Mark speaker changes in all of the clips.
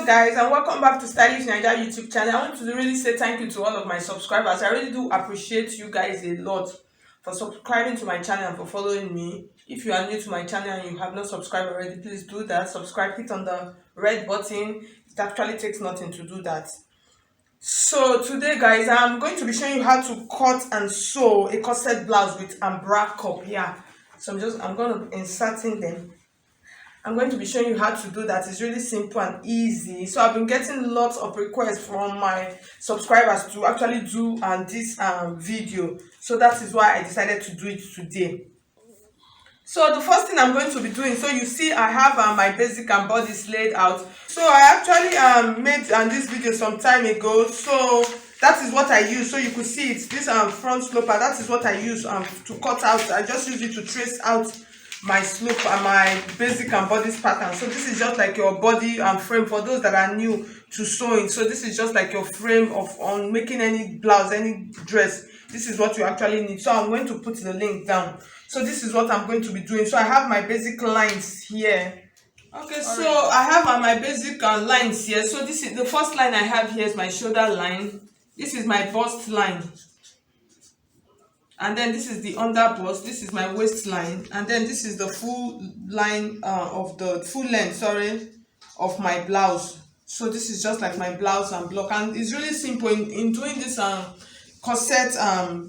Speaker 1: guys, and welcome back to Stylish Naija YouTube channel. I want to really say thank you to all of my subscribers. I really do appreciate you guys a lot for subscribing to my channel and for following me. If you are new to my channel and you have not subscribed already, please do that. Subscribe, hit on the red button. It actually takes nothing to do that. So today guys, I'm going to be showing you how to cut and sew a corset blouse with umbrella cup. So I'm going to be inserting them. I'm going to be showing you how to do that. It's really simple and easy. So I've been getting lots of requests from my subscribers to actually do this video. So that is why I decided to do it today. So the first thing I'm going to be doing, so you see I have my basic and bodice laid out. So I actually made this video some time ago. So that is what I use. So you could see it's this front sloper. That is what I use to cut out. I just use it to trace out my slope and my basic and bodice pattern. So this is just like your body and frame for those that are new to sewing. So this is just like your frame on making any blouse, any dress. This is what you actually need. So I'm going to put the link down. So this is what I'm going to be doing. So I have my basic lines here. Okay, so I have my basic lines here. So this is the first line I have here is my shoulder line. This is my bust line. And then this is the under bust, this is my waistline, and then this is the full line of the full length, of my blouse. So this is just like my blouse and block, and it's really simple in doing this corset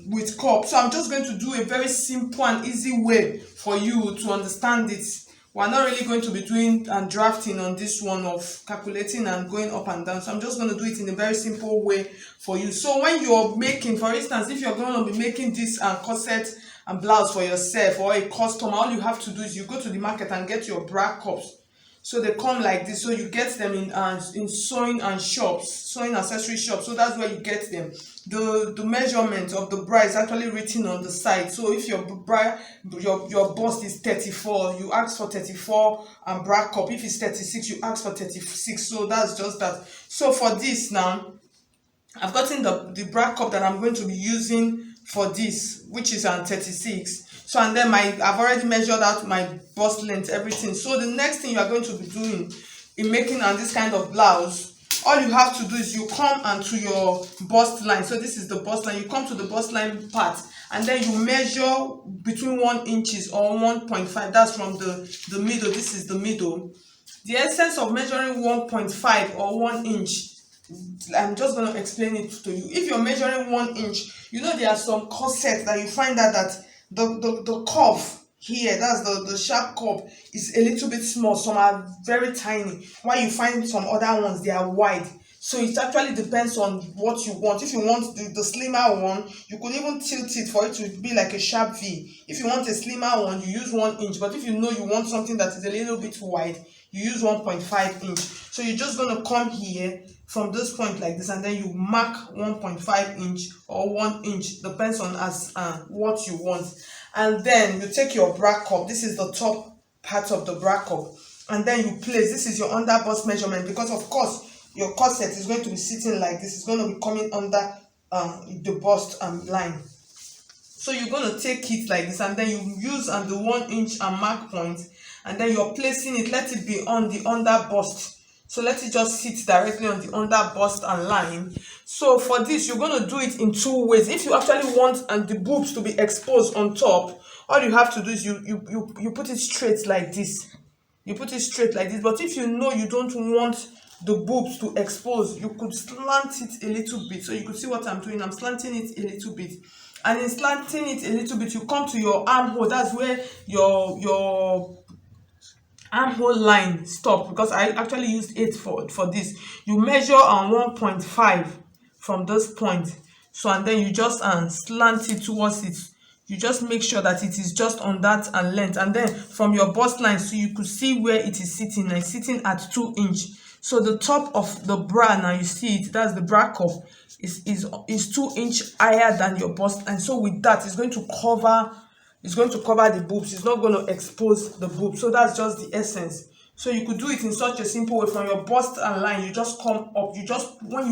Speaker 1: with cup. So I'm just going to do a very simple and easy way for you to understand it. We're not really going to be doing drafting on this one of calculating and going up and down. So I'm just going to do it in a very simple way for you. So when you're making, for instance, if you're going to be making this corset and blouse for yourself or a customer, all you have to do is you go to the market and get your bra cups. So they come like this. So you get them in sewing and shops, sewing accessory shops. So that's where you get them. The measurement of the bra is actually written on the side. So if your bra, your bust is 34, you ask for 34 bra cup. If it's 36, you ask for 36. So that's just that. So for this now, I've gotten the bra cup that I'm going to be using for this, which is 36. So and then I've already measured out my bust length, everything. So the next thing you are going to be doing in making this kind of blouse, all you have to do is you come onto your bust line. So this is the bust line. You come to the bust line part and then you measure between 1 inches or 1.5. That's from the middle. This is the middle. The essence of measuring 1.5 or 1 inch, I'm just going to explain it to you. If you're measuring 1 inch, you know there are some corsets that you find that the curve here, that's the sharp curve, is a little bit small. Some are very tiny, while you find some other ones they are wide. So it actually depends on what you want. If you want the slimmer one, you could even tilt it for it to be like a sharp V. If you want a slimmer one, you use 1 inch. But if you know you want something that is a little bit wide, you use 1.5 inch. So you're just going to come here from this point like this, and then you mark 1.5 inch or 1 inch, depends on what you want. And then you take your bra cup. This is the top part of the bra cup, and then you place, this is your under bust measurement, because of course your corset is going to be sitting like this. It's going to be coming under the bust line. So you're going to take it like this, and then you use the 1 inch mark point, and then you're placing it, let it be on the under bust. So let it just sit directly on the under bust and line. So for this, you're going to do it in 2 ways. If you actually want the boobs to be exposed on top, all you have to do is you put it straight like this. You put it straight like this. But if you know you don't want the boobs to expose, you could slant it a little bit. So you could see what I'm doing. I'm slanting it a little bit. And in slanting it a little bit, you come to your armhole. That's where your armhole line stop, because I actually used 8 for this. You measure on 1.5 from this point. So and then you just slant it towards it. You just make sure that it is just on that length, and then from your bust line, so you could see where it is sitting. It's sitting at 2 inch. So the top of the bra, now you see it, that's the bra cup, is 2 inch higher than your bust, and so with that it's going to cover the boobs. It's not going to expose the boobs. So that's just the essence. So you could do it in such a simple way. From your bust line, you just come up. You just, when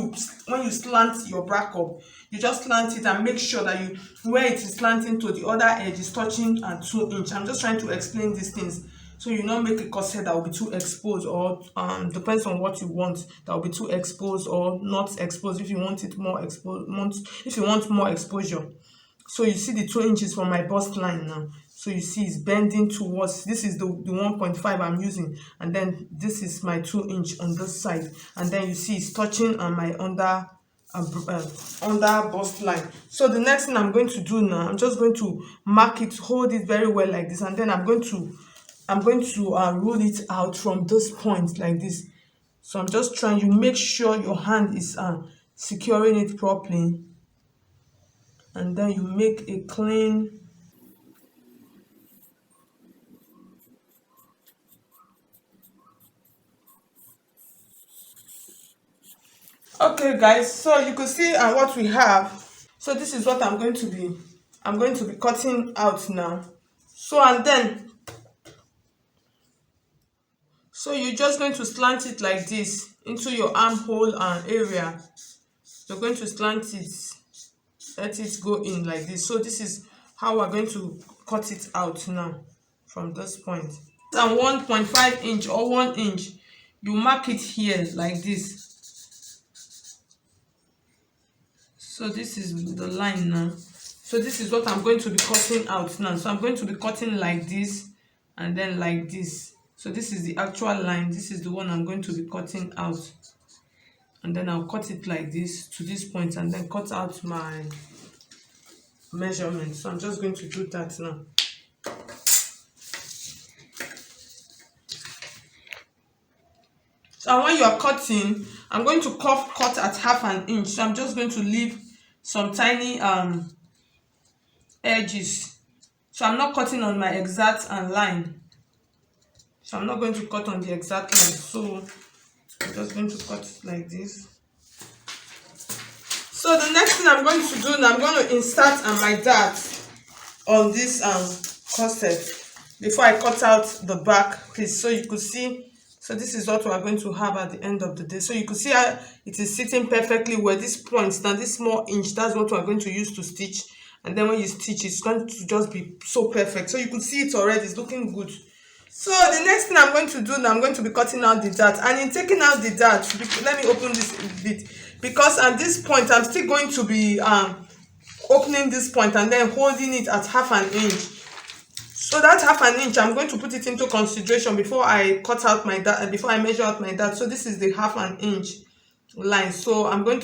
Speaker 1: you slant your bra cup, you just slant it and make sure that where it is slanting to the other edge is touching 2 inch. I'm just trying to explain these things so you not make a corset that will be too exposed, or depends on what you want, that will be too exposed or not exposed. If you want it more exposed, if you want more exposure. So you see the 2 inches from my bust line now. So you see it's bending towards, this is the 1.5 I'm using, and then this is my 2 inch on this side, and then you see it's touching on my under bust line. So the next thing I'm going to do now, I'm just going to mark it, hold it very well like this, and then I'm going to roll it out from this point like this. So I'm just trying, you make sure your hand is securing it properly, and then you make a clean. Okay guys, so you can see what we have. So this is what I'm going to be cutting out now. So and then, so you're just going to slant it like this into your armhole area. You're going to slant it, let it go in like this. So this is how we're going to cut it out now from this point. And 1.5 inch or 1 inch, you mark it here like this. So this is the line now. So this is what I'm going to be cutting out now. So I'm going to be cutting like this and then like this. So this is the actual line. This is the one I'm going to be cutting out. And then I'll cut it like this to this point and then cut out my measurement. So I'm just going to do that now. So when you are cutting, I'm going to cut at 1/2 inch. So I'm just going to leave some tiny edges. So I'm not cutting on my exact line. So I'm not going to cut on the exact line. So I'm just going to cut like this. So the next thing I'm going to do now, I'm going to insert my dart on this corset before I cut out the back piece. So you could see. So this is what we are going to have at the end of the day. So you can see how it is sitting perfectly where this point, now this small inch, that's what we are going to use to stitch. And then when you stitch, it's going to just be so perfect. So you could see it already, it's looking good. So the next thing I'm going to do now, I'm going to be cutting out the dart. And in taking out the dart, let me open this a bit. Because at this point, I'm still going to be opening this point and then holding it at 1/2 inch. So that 1/2 inch, I'm going to put it into consideration before I cut out my dart, before I measure out my dart. So this is the 1/2 inch line. So I'm going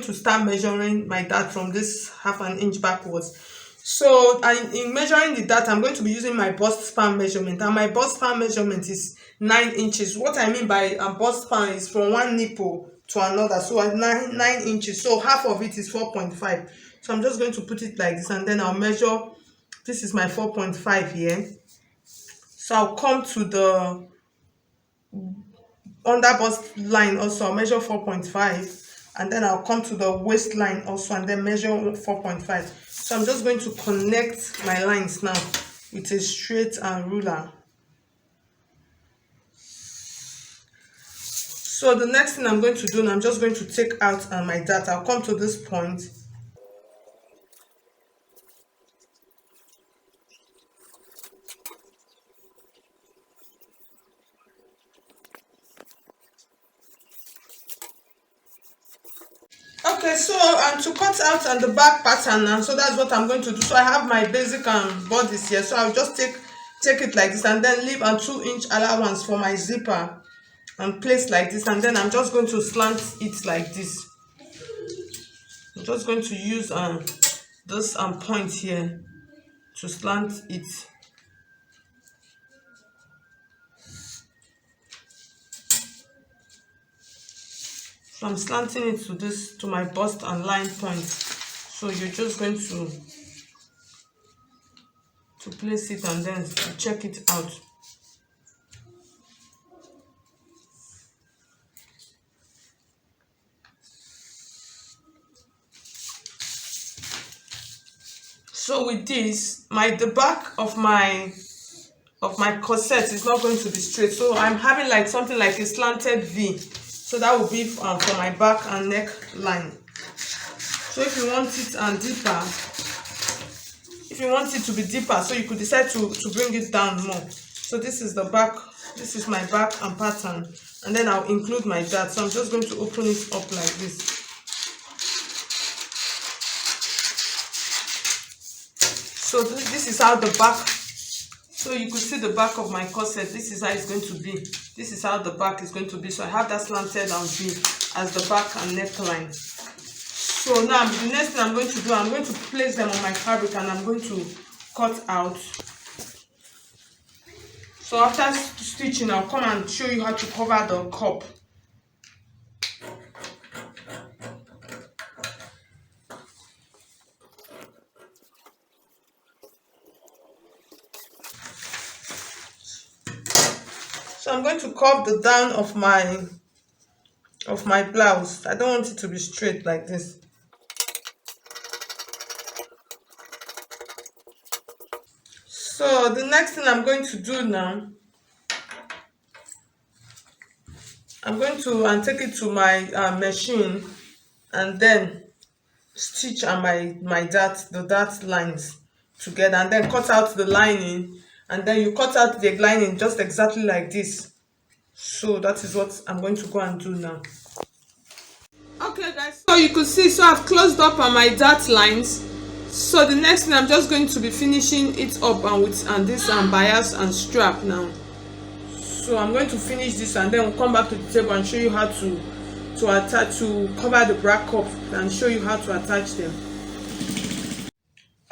Speaker 1: to start measuring my dart from this 1/2 inch backwards. So in measuring the dart, I'm going to be using my bust span measurement, and my bust span measurement is 9 inches. What I mean by bust span is from one nipple to another. So 9 inches. So half of it is 4.5. So I'm just going to put it like this, and then I'll measure. This is my 4.5 here. So I'll come to the under bust line also, I'll measure 4.5, and then I'll come to the waistline also and then measure 4.5. So I'm just going to connect my lines now with a straight ruler. So the next thing I'm going to do now, I'm just going to take out my dart. I'll come to this point. Okay, so to cut out on the back pattern now, so that's what I'm going to do. So I have my basic bodice here, so I'll just take it like this and then leave a 2 inch allowance for my zipper and place like this, and then I'm just going to slant it like this. I'm just going to use this point here to slant it. So I'm slanting it to my bust and line point. So you're just going to place it and then check it out. So with this, the back of my corset is not going to be straight. So I'm having like something like a slanted V. So that will be for my back and neck line. So if you want it deeper, if you want it to be deeper, so you could decide to bring it down more. So this is the back, this is my back and pattern, and then I'll include my dart. So I'm just going to open it up like this. So this is how the back, so you could see the back of my corset. This is how it's going to be. This is how the back is going to be. So I have that slanted and V as the back and neckline. So now the next thing I'm going to do, I'm going to place them on my fabric and I'm going to cut out. So after stitching, I'll come and show you how to cover the cup. So I'm going to curve the down of my blouse. I don't want it to be straight like this. So the next thing I'm going to do now, I'm going to take it to my machine and then stitch and the dart lines together, and then cut out the lining, and then you cut out the lining just exactly like this. So that is what I'm going to go and do now. Okay guys, so you could see, so I've closed up on my dart lines. So the next thing, I'm just going to be finishing it up and with this bias and strap now. So I'm going to finish this and then we'll come back to the table and show you how to cover the bra cup and show you how to attach them.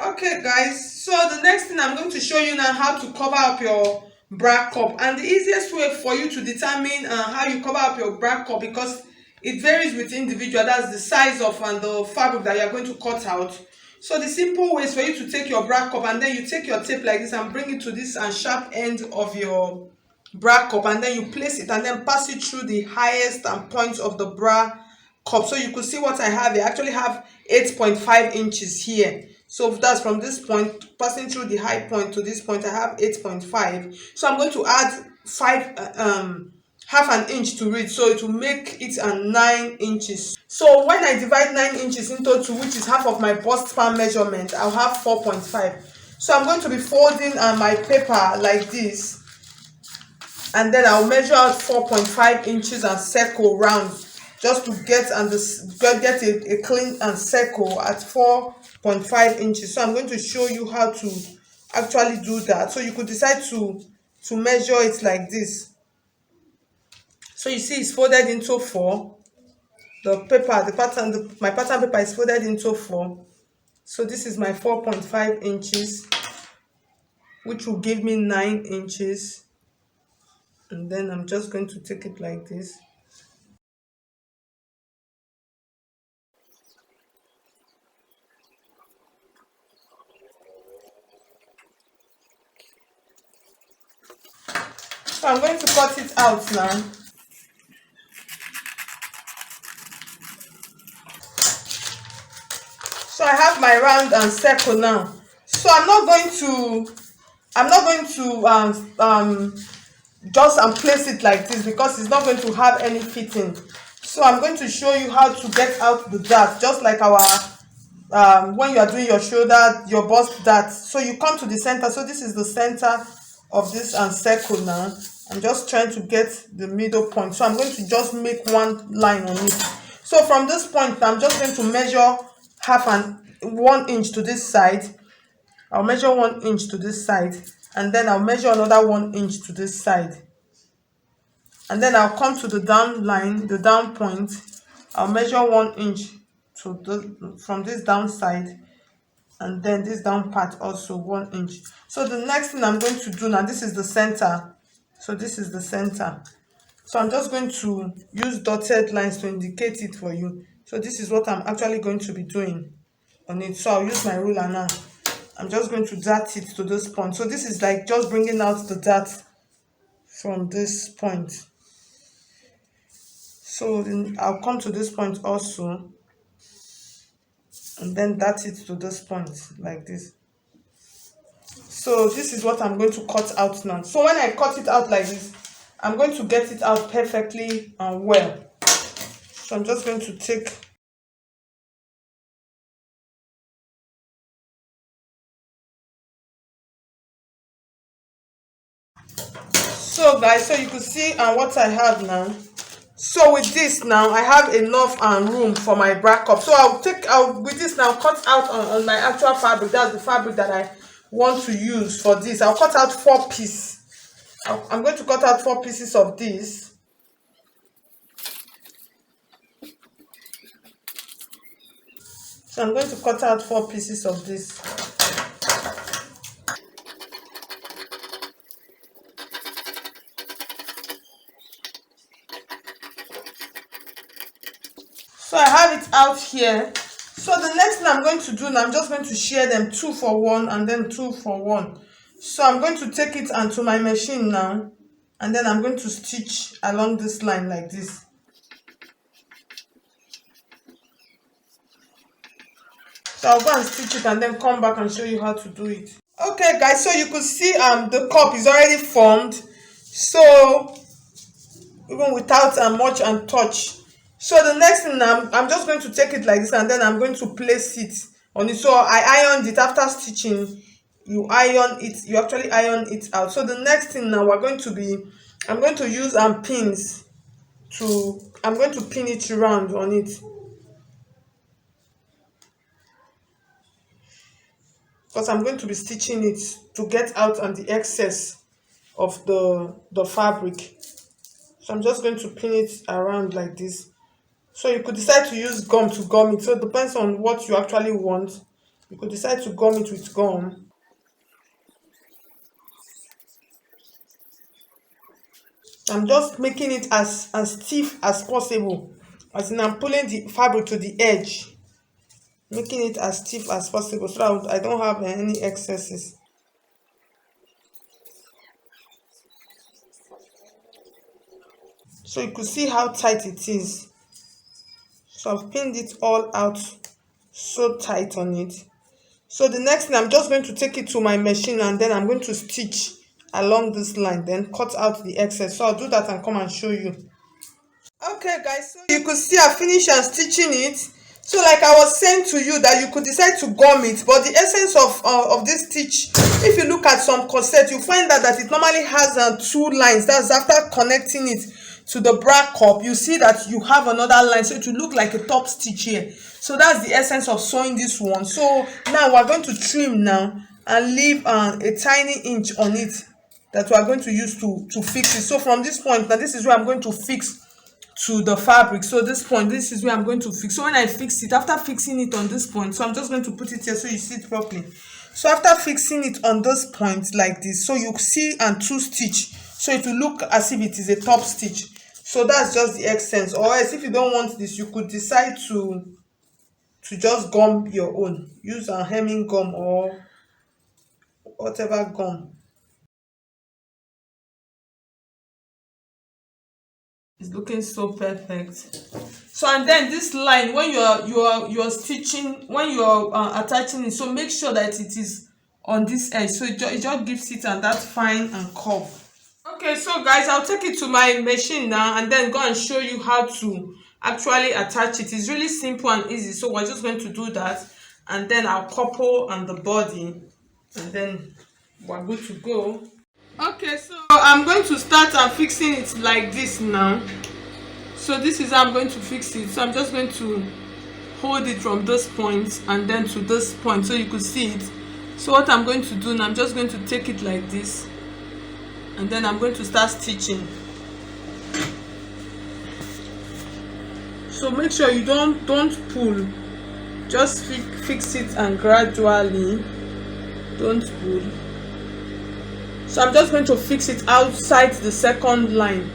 Speaker 1: Okay guys, so the next thing I'm going to show you now, how to cover up your bra cup. And the easiest way for you to determine how you cover up your bra cup, because it varies with individual, that's the size of and the fabric that you are going to cut out. So the simple way is for you to take your bra cup and then you take your tape like this and bring it to this sharp end of your bra cup, and then you place it and then pass it through the highest point of the bra cup. So you could see what I have. I actually have 8.5 inches here. So that's from this point passing through the high point to this point, I have 8.5. So I'm going to add half an inch to it, so it will make it 9 inches. So when I divide 9 inches into 2, which is half of my bust span measurement, I'll have 4.5. So I'm going to be folding my paper like this, and then I'll measure out 4.5 inches and circle round, just to get a clean and circle at 4.5 inches. So I'm going to show you how to actually do that. So you could decide to measure it like this. So you see it's folded into 4. The paper, my pattern paper is folded into 4. So this is my 4.5 inches, which will give me 9 inches. And then I'm just going to take it like this. So I'm going to cut it out now. So I have my round and circle now. So I'm not going to just place it like this, because it's not going to have any fitting. So I'm going to show you how to get out the dart, just like our when you are doing your shoulder, your bust dart. So you come to the center. So this is the center of this circle now. I'm just trying to get the middle point. So I'm going to just make one line on it. So from this point, I'm just going to measure 1 inch to this side. I'll measure 1 inch to this side, and then I'll measure another 1 inch to this side. And then I'll come to the down line, the down point. I'll measure 1 inch from this down side, and then this down part also 1 inch. So the next thing I'm going to do now, this is the center. So this is the center. So I'm just going to use dotted lines to indicate it for you. So this is what I'm actually going to be doing on it. So I'll use my ruler now. I'm just going to dart it to this point. So this is like just bringing out the dart from this point. So then I'll come to this point also, and then dart it to this point like this. So this is what I'm going to cut out now. So when I cut it out like this, I'm going to get it out perfectly and well. So I'm just going to take So guys, so you could see what I have now. So with this now, I have enough room for my bra cup. So I'll with this now cut out on my actual fabric. That's the fabric that I want to use for this. I'll cut out 4 pieces. I'm going to cut out 4 pieces of this. So I'm going to cut out 4 pieces of this. So I have it out here. So the next thing I'm going to do now, I'm just going to shear them 2 for 1 and then 2 for 1. So I'm going to take it onto my machine now, and then I'm going to stitch along this line like this. So I'll go and stitch it and then come back and show you how to do it. Okay guys, so you could see the cup is already formed. So even without much touch. So the next thing now, I'm just going to take it like this and then I'm going to place it on it. So I ironed it after stitching. You iron it, you actually iron it out. So the next thing now I'm going to use pins I'm going to pin it around on it. Because I'm going to be stitching it to get out on the excess of the fabric. So I'm just going to pin it around like this. So you could decide to use gum to gum it. So it depends on what you actually want. You could decide to gum it with gum. I'm just making it as stiff as possible. As in, I'm pulling the fabric to the edge. Making it as stiff as possible so that I don't have any excesses. So you could see how tight it is. So I've pinned it all out so tight on it. So the next thing, I'm just going to take it to my machine and then I'm going to stitch along this line, then cut out the excess. So I'll do that and come and show you. Okay guys, so you could see I finished stitching it. So like I was saying to you that you could decide to gum it, but the essence of this stitch, if you look at some corset, you find that it normally has 2 lines. That's after connecting it to the bra cup, you see that you have another line, so it will look like a top stitch here. So that's the essence of sewing this one. So now we're going to trim now and leave a tiny inch on it that we are going to use to fix it. So from this point now, this is where I'm going to fix to the fabric. So this point, this is where I'm going to fix. So when I fix it, after fixing it on this point, so I'm just going to put it here so you see it properly. So after fixing it on this point like this, so you see 2 stitch, so it will look as if it is a top stitch. So that's just the essence. Or else if you don't want this, you could decide to just gum your own. Use a hemming gum or whatever gum. It's looking so perfect. So and then this line, when you're stitching, when you're attaching it, so make sure that it is on this edge, so it just gives it that fine curve. Okay, so guys, I'll take it to my machine now and then go and show you how to actually attach it. It's really simple and easy. So we're just going to do that and then I'll couple on the body and then we're good to go. Okay, so I'm going to start fixing it like this now. So this is how I'm going to fix it. So I'm just going to hold it from this point and then to this point so you could see it. So what I'm going to do now, I'm just going to take it like this and then I'm going to start stitching. So make sure you don't pull, just fix it and gradually, don't pull. So I'm just going to fix it outside the second line.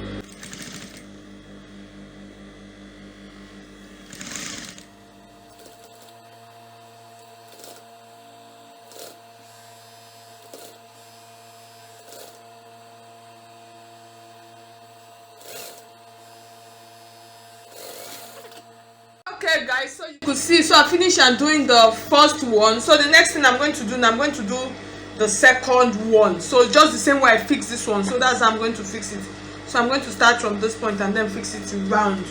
Speaker 1: Okay guys, so you could see, so I finished doing the first one. So the next thing I'm going to do now, I'm going to do the second one. So just the same way I fix this one, so that's how I'm going to fix it. So I'm going to start from this point and then fix it round.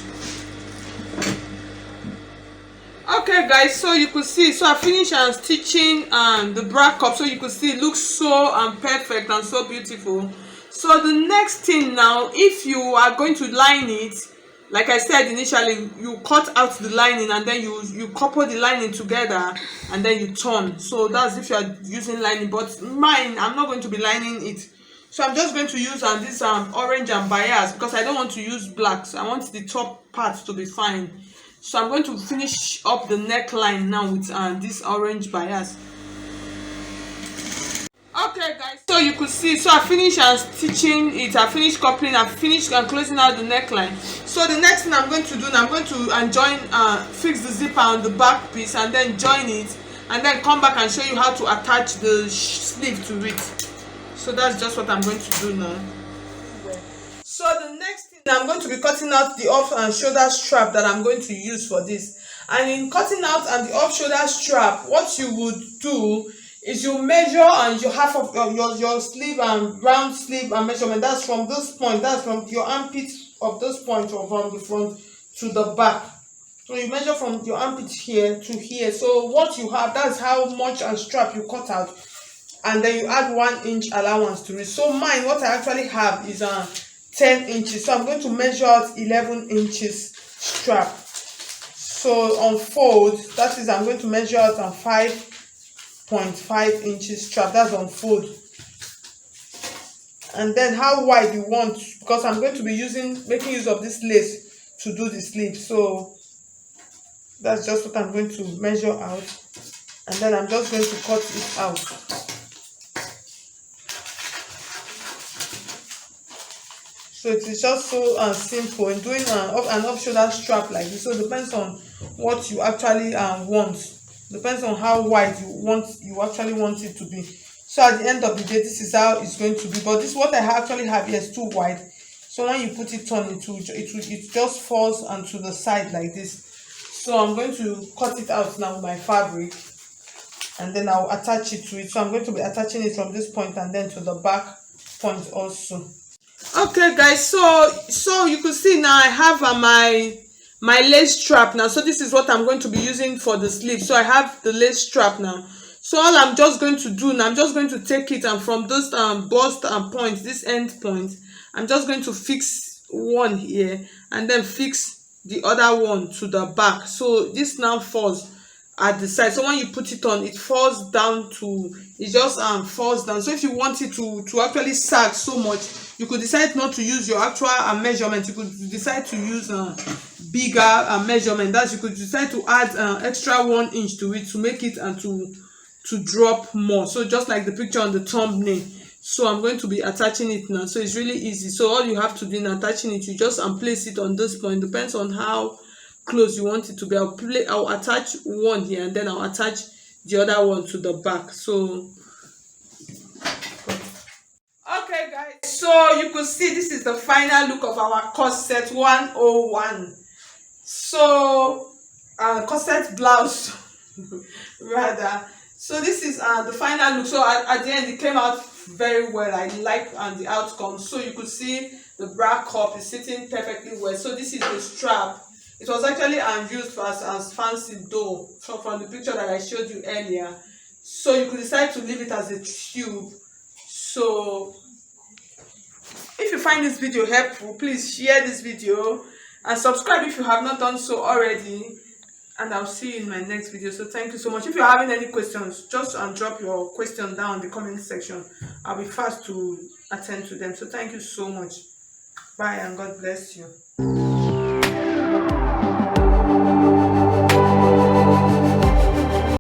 Speaker 1: Okay guys, so you could see, so I finished stitching the bra cup. So you could see it looks so perfect and so beautiful. So the next thing now, if you are going to line it, like I said initially, you cut out the lining and then you couple the lining together and then you turn. So that's if you are using lining, but mine, I'm not going to be lining it. So I'm just going to use this orange and bias, because I don't want to use black. So I want the top part to be fine. So I'm going to finish up the neckline now with this orange bias. Okay guys, so you could see, so I finished stitching it, I finished coupling, I finished closing out the neckline. So the next thing I'm going to do now, I'm going to join, fix the zipper on the back piece and then join it, and then come back and show you how to attach the sleeve to it. So that's just what I'm going to do now. So the next thing, I'm going to be cutting out the off and shoulder strap that I'm going to use for this. And in cutting out and the off shoulder strap, what you would do is you measure and you half of your sleeve and round sleeve and measurement. That's from this point, that's from your armpit of this point, or from the front to the back. So you measure from your armpit here to here. So what you have, that's how much and strap you cut out, and then you add 1 inch allowance to it. So mine, what I actually have is 10 inches. So I'm going to measure out 11 inches strap. So on fold, that is, I'm going to measure out 5.5 inches strap. That's on fold. And then how wide you want, because I'm going to be making use of this lace to do the sleeve. So that's just what I'm going to measure out, and then I'm just going to cut it out. So it is just so simple in doing an off shoulder strap like this. So it depends on what you actually want. Depends on how wide you actually want it to be. So at the end of the day, this is how it's going to be. But this, what I actually have here, is too wide. So when you put it on, it just falls onto the side like this. So I'm going to cut it out now with my fabric, and then I'll attach it to it. So I'm going to be attaching it from this point and then to the back point also. Okay guys, so you can see now I have my lace strap now. So this is what I'm going to be using for the sleeve. So I have the lace strap now. So all I'm just going to do now, I'm just going to take it, and from those bust points, this end point, I'm just going to fix one here and then fix the other one to the back. So this now falls at the side. So when you put it on, it falls down to, it just falls down. So if you want it to actually sag so much, you could decide not to use your actual measurement. You could decide to use bigger measurement. That you could decide to add extra 1 inch to it to make it and to drop more. So just like the picture on the thumbnail. So I'm going to be attaching it now. So it's really easy. So all you have to do in attaching it, you just place it on this point. Depends on how close you want it to be. I'll attach one here, and then I'll attach the other one to the back. So okay guys, so you could see this is the final look of our corset 101. So corset blouse rather. So this is the final look. So at the end, it came out very well. I like the outcome. So you could see the bra cup is sitting perfectly well. So this is the strap. It was actually used as fancy dough from the picture that I showed you earlier. So you could decide to leave it as a tube. So if you find this video helpful, please share this video and subscribe if you have not done so already. And I'll see you in my next video. So thank you so much. If you're having any questions, just drop your question down in the comment section. I'll be fast to attend to them. So thank you so much. Bye, and God bless you.